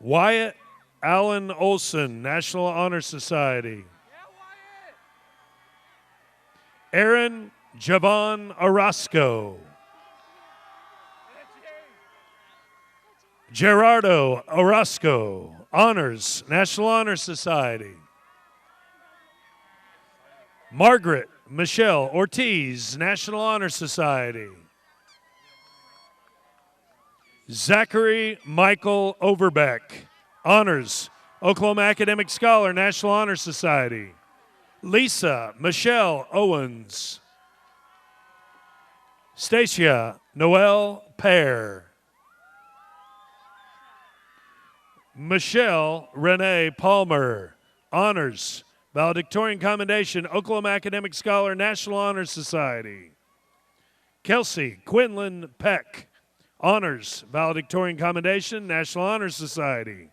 Wyatt Allen Olson, National Honor Society. Aaron Javon Orozco. Gerardo Orozco, Honors, National Honor Society. Margaret Michelle Ortiz, National Honor Society. Zachary Michael Overbeck, Honors, Oklahoma Academic Scholar, National Honor Society. Lisa Michelle Owens. Stacia Noel Pear. Michelle Renee Palmer, Honors, Valedictorian Commendation, Oklahoma Academic Scholar, National Honor Society. Kelsey Quinlan Peck, Honors, Valedictorian Commendation, National Honor Society.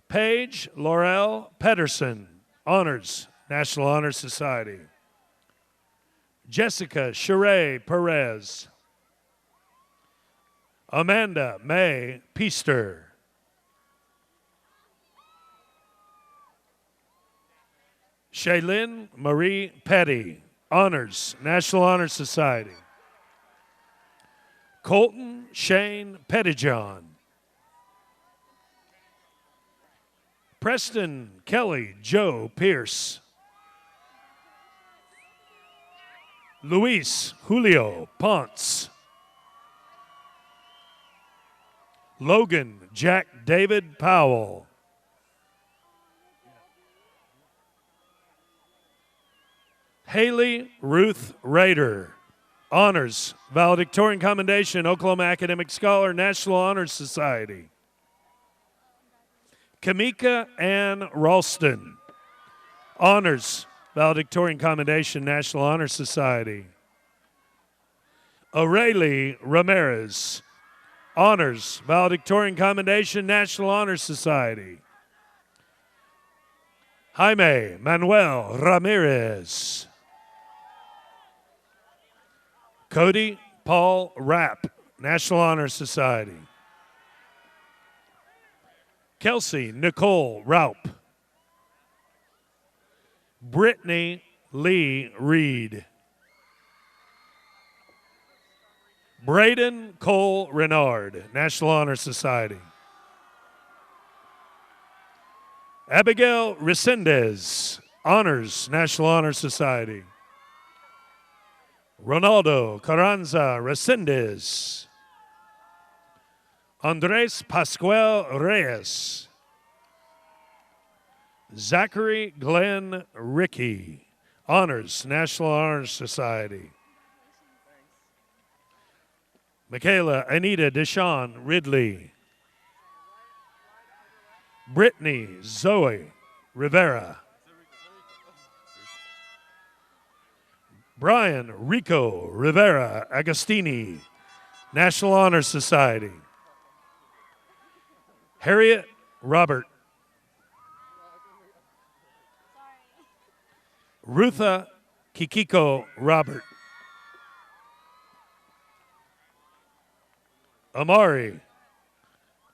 Paige Laurel Pedersen, Honors, National Honor Society. Jessica Sheree Perez. Amanda May Peaster. Shaylin Marie Petty, Honors, National Honor Society. Colton Shane Pettijohn. Preston Kelly Joe Pierce. Luis Julio Ponce. Logan Jack David Powell. Haley Ruth Rader, Honors, Valedictorian Commendation, Oklahoma Academic Scholar, National Honor Society. Kamika Ann Ralston, Honors, Valedictorian Commendation, National Honor Society. Aurelie Ramirez, Honors, Valedictorian Commendation, National Honor Society. Jaime Manuel Ramirez. Cody Paul Rapp, National Honor Society. Kelsey Nicole Raup. Brittany Lee Reed. Braden Cole Renard, National Honor Society. Abigail Resendez, Honors, National Honor Society. Ronaldo Carranza Resendez. Andres Pascual Reyes. Zachary Glenn Rickey, Honors, National Honor Society. Michaela Anita Deshawn Ridley. Brittany Zoe Rivera. Brian Rico Rivera Agostini, National Honor Society. Harriet Robert. Rutha Kikiko Robert. Amari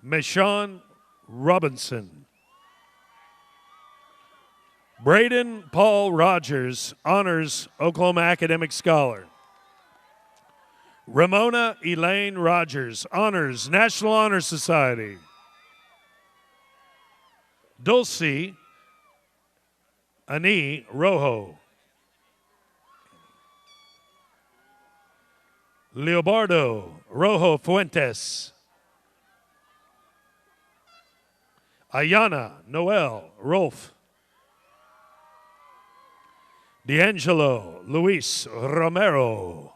Meshawn Robinson. Braden Paul Rogers, Honors, Oklahoma Academic Scholar. Ramona Elaine Rogers, Honors, National Honor Society. Dulce Ani Rojo. Leobardo Rojo Fuentes. Ayana Noel Rolf. D'Angelo Luis Romero.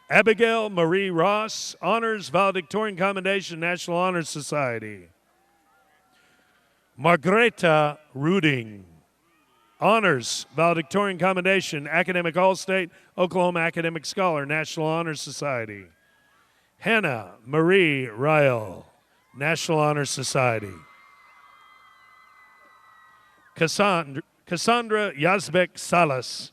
Abigail Marie Ross, Honors Valedictorian Commendation, National Honor Society. Margreta Ruding, Honors Valedictorian Commendation, Academic All-State, Oklahoma Academic Scholar, National Honor Society. Hannah Marie Ryle, National Honor Society. Cassandra Yazbek Salas.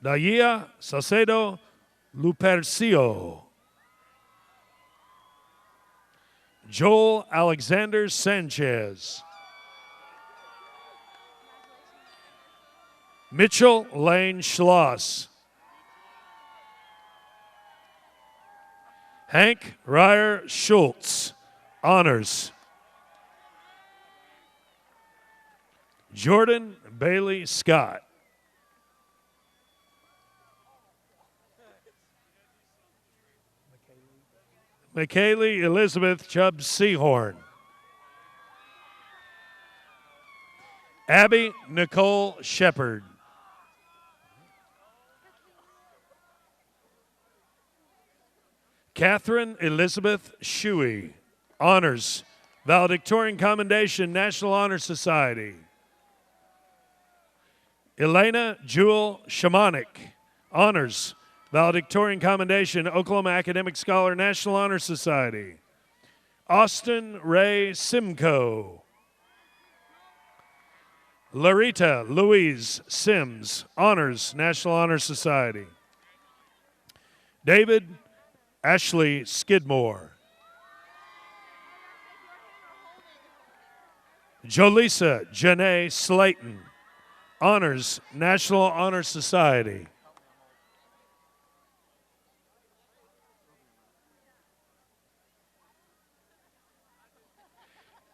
Daya Salcedo Lupercio. Joel Alexander Sanchez. Mitchell Lane Schloss. Hank Ryer Schultz, Honors. Jordan Bailey Scott. McKaylee Elizabeth Chubbs Seahorn. Abby Nicole Shepard. Catherine Elizabeth Shuey, Honors, Valedictorian Commendation, National Honor Society. Elena Jewel Shamanik, Honors, Valedictorian Commendation, Oklahoma Academic Scholar, National Honor Society. Austin Ray Simcoe. Larita Louise Sims, Honors, National Honor Society. David Ashley Skidmore. Jolisa Janae Slayton, Honors, National Honor Society.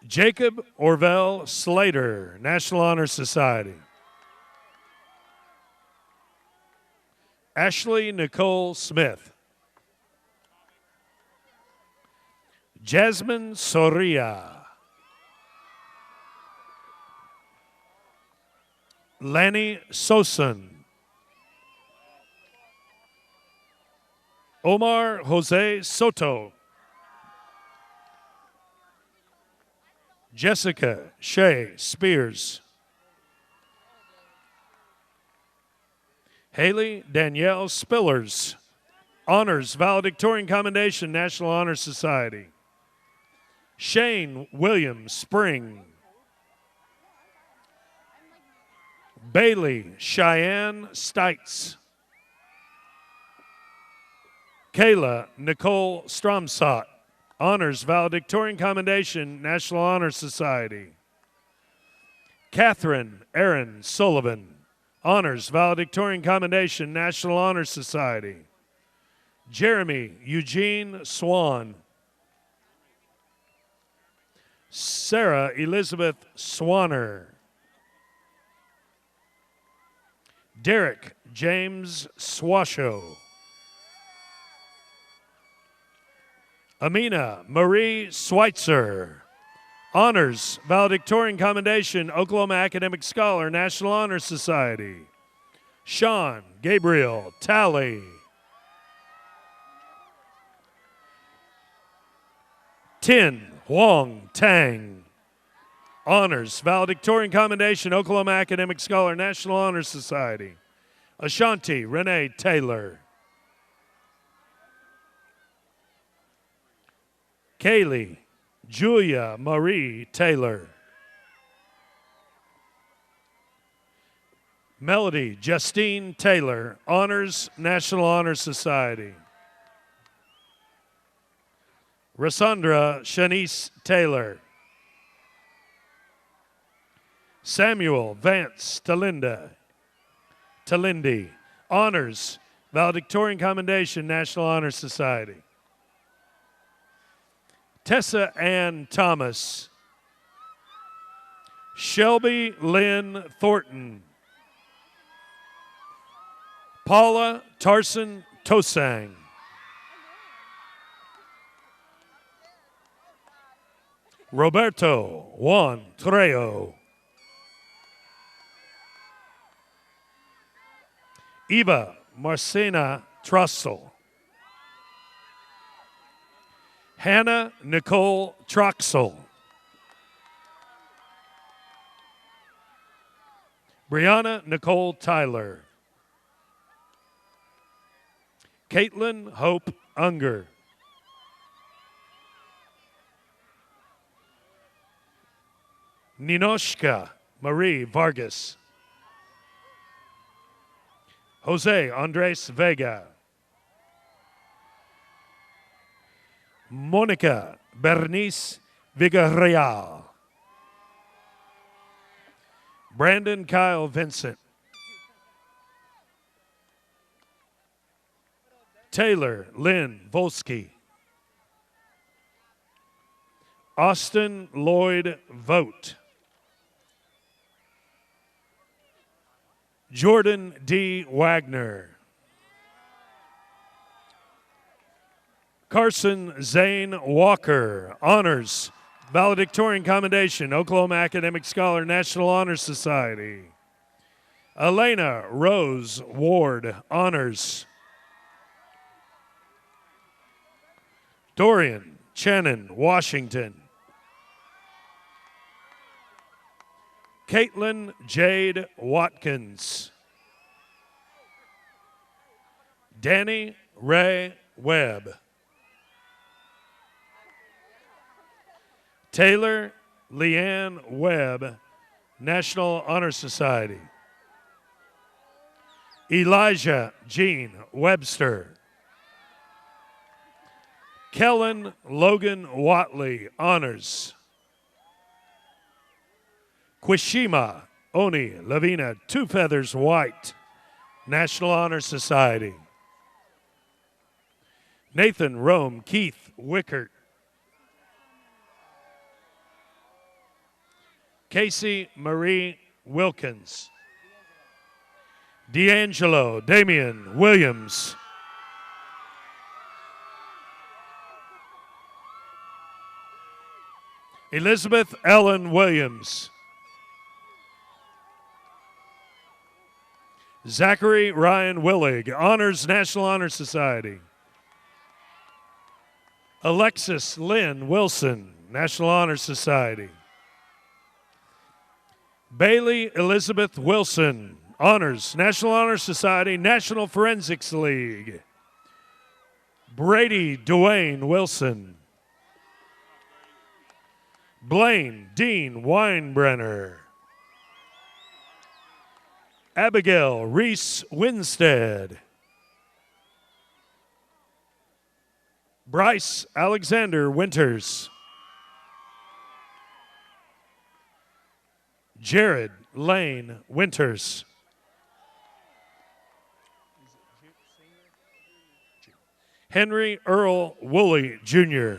Jacob Orvell Slater, National Honor Society. Ashley Nicole Smith. Jasmine Soria. Lanny Sosan. Omar Jose Soto. Jessica Shea Spears. Haley Danielle Spillers, Honors, Valedictorian Commendation, National Honor Society. Shane William Spring. Bailey Cheyenne Stites. Kayla Nicole Stromsott, Honors, Valedictorian Commendation, National Honor Society. Catherine Aaron Sullivan, Honors, Valedictorian Commendation, National Honor Society. Jeremy Eugene Swan. Sarah Elizabeth Swanner. Derek James Swasho. Amina Marie Schweitzer, Honors, Valedictorian Commendation, Oklahoma Academic Scholar, National Honor Society. Sean Gabriel Talley. Tin Huang Tang, Honors, Valedictorian Commendation, Oklahoma Academic Scholar, National Honor Society. Ashanti Renee Taylor. Kaylee Julia Marie Taylor. Melody Justine Taylor, Honors, National Honor Society. Rasandra Shanice Taylor. Samuel Vance Talindi, Honors, Valedictorian Commendation, National Honor Society. Tessa Ann Thomas. Shelby Lynn Thornton. Paula Tarson Tosang. Roberto Juan Trejo. Eva Marcena Trussell. Hannah Nicole Troxel. Brianna Nicole Tyler. Caitlin Hope Unger. Ninoshka Marie Vargas. Jose Andres Vega. Monica Bernice Villarreal. Brandon Kyle Vincent. Taylor Lynn Volsky. Austin Lloyd Vogt. Jordan D. Wagner. Carson Zane Walker, honors, valedictorian commendation, Oklahoma Academic Scholar, National Honor Society. Elena Rose Ward, honors. Dorian Channon Washington. Caitlin Jade Watkins. Danny Ray Webb. Taylor Leanne Webb, National Honor Society. Elijah Jean Webster. Kellen Logan Watley, honors. Quishima Oni Lavina Two Feathers White, National Honor Society. Nathan Rome Keith Wickert. Casey Marie Wilkins. D'Angelo Damian Williams. Elizabeth Ellen Williams. Zachary Ryan Willig, honors National Honor Society. Alexis Lynn Wilson, National Honor Society. Bailey Elizabeth Wilson, honors National Honor Society, National Forensics League. Brady Dwayne Wilson. Blaine Dean Weinbrenner. Abigail Reese Winstead. Bryce Alexander Winters. Jared Lane Winters. Henry Earl Woolley, Jr.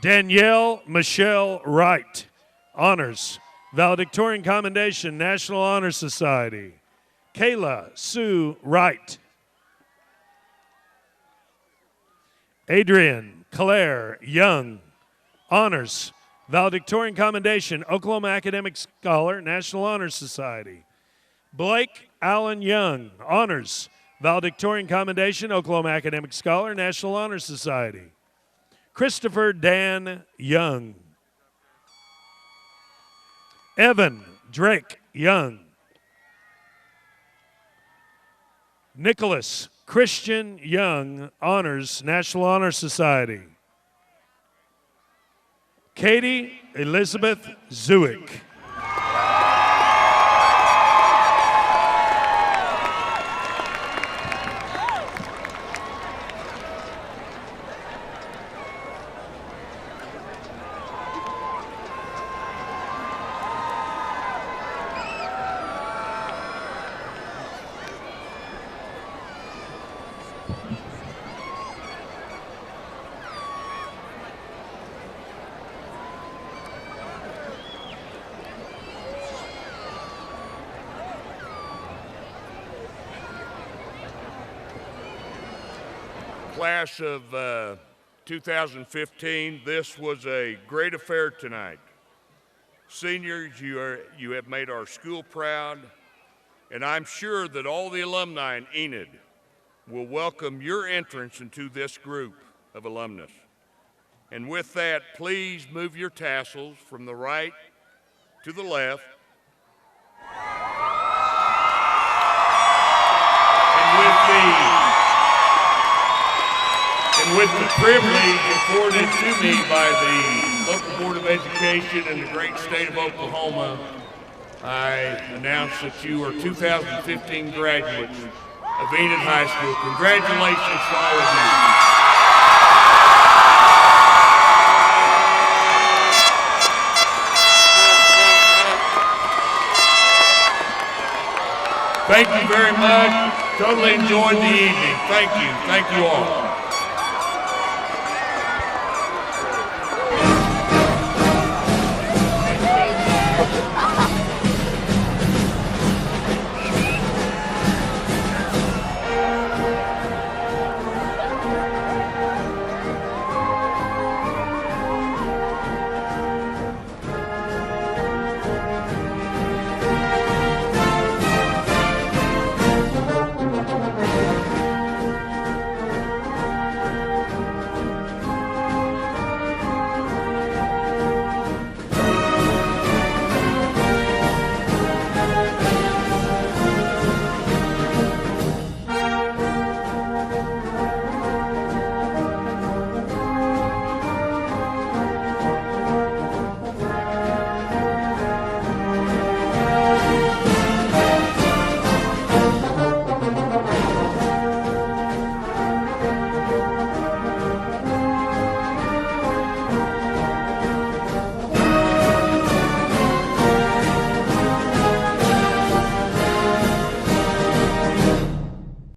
Danielle Michelle Wright, honors, valedictorian commendation, National Honor Society. Kayla Sue Wright. Adrian Claire Young, honors, valedictorian commendation, Oklahoma Academic Scholar, National Honor Society. Blake Allen Young, honors, valedictorian commendation, Oklahoma Academic Scholar, National Honor Society. Christopher Dan Young. Evan Drake Young. Nicholas Christian Young, honors, National Honor Society. Katie Elizabeth Zuick. Class of 2015. This was a great affair tonight. Seniors, you have made our school proud, and I'm sure that all the alumni in Enid will welcome your entrance into this group of alumnus. And with that, please move your tassels from the right to the left. And with the privilege afforded to me by the local Board of Education in the great state of Oklahoma, I announce that you are 2015 graduates of Enid High School. Congratulations to all of you. Thank you very much. Totally enjoyed the evening. Thank you. Thank you all.